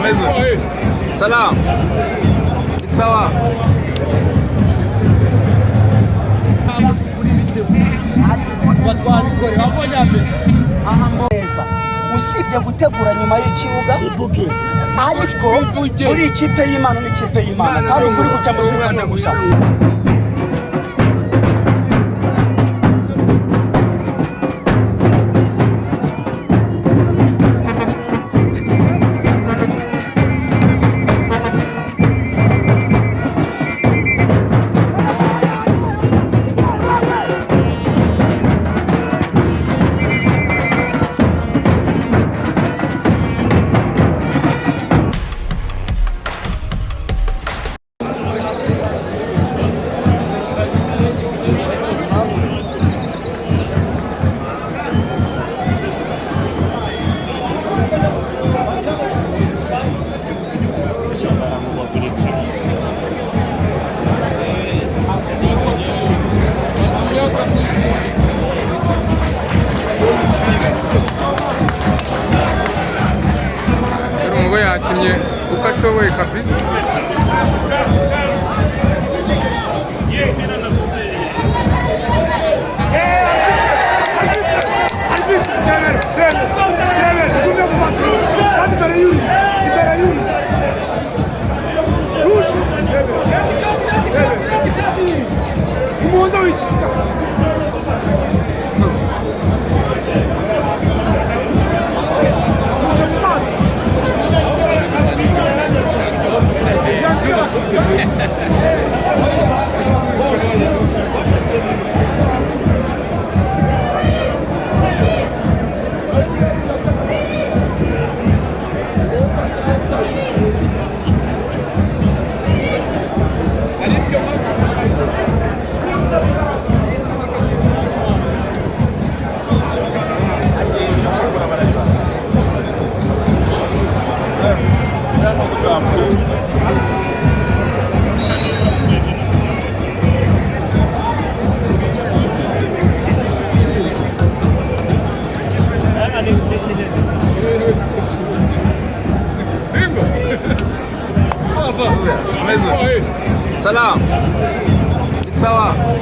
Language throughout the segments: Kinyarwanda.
Ameze. Salam. Sawa. Usibye gutegura nyuma y'ikibuga ariko uri ikipe y'Imana n'ikipe y'Imana kandi kuri guca muzikunda gushaka. Serungo yakinnye uko ashoboye kabisa. Ameze. Salam. Sawa.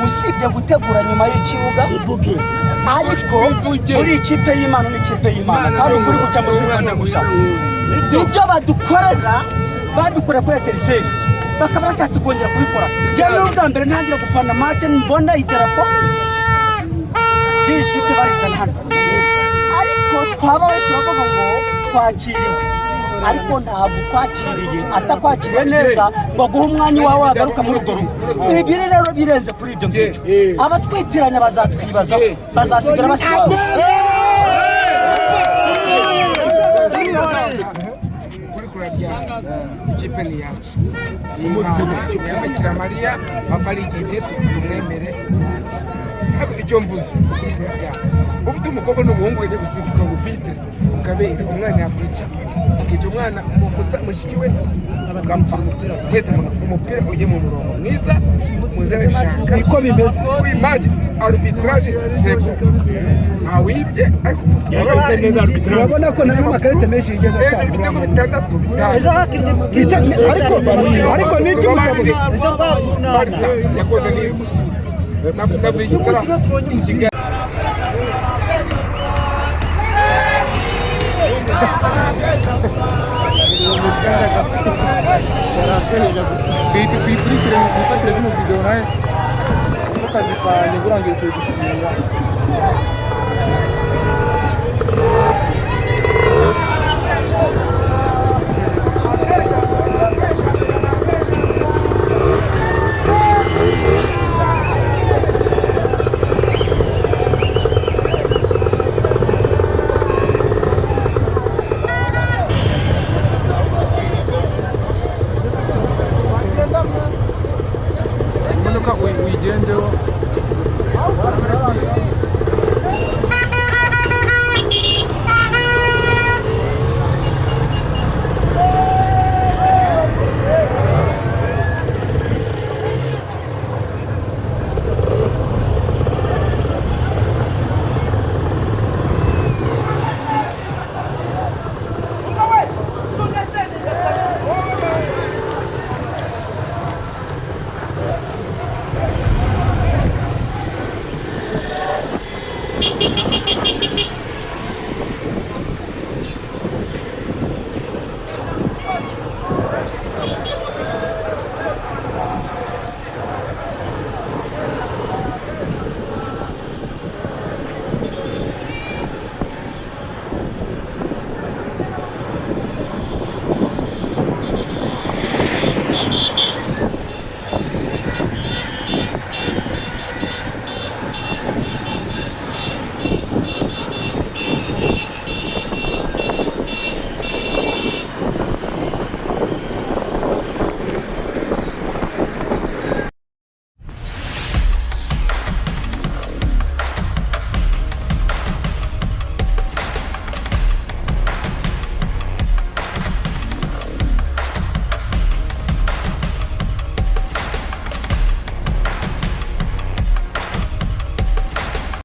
usibye gutegura nyuma y'ikibuga ariko muri ikipe y'Imana n'ikipe y'Imana kandi ukuri guca mu Rwanda gusa ibyo badukora kuri Etincelle bakaba bashatse kongera kubikora jewe n'ubwa mbere ntangira gufana match mbona idarapo ikipe barisana hano ariko twabawe turavuga ngo twakiriwe ariko ntabwo kwakiriye atakwakiriye neza ngo guha umwanya wawe wagaruka muri urwo rugo twibwire rero birenze kuri ibyo ngibyo abatwitiranya bazatwibaza bazasigara basigaye ikipe ni yacu umutima yamekira Mariya papa rigide tumwemere icyo mvuze ufite umukobwa n'umuhungu wajya gusifika urubitire ukabera umwana yakwica akica umwana mushiki we agapfa wese umupira ujye mu murongo mwiza muzere bishaka niko bimeze imagine arbitrage sebo awibye ariko urabona ko nta makarita menshi yigeze atanga ibitego bitandatu ejo ariko niki mutavuga Barca yakoze neza nabwo igitara Kigali tuyikurikire mufatire bino video naye mukazi kanye kurangira kuyigushimira tugendeho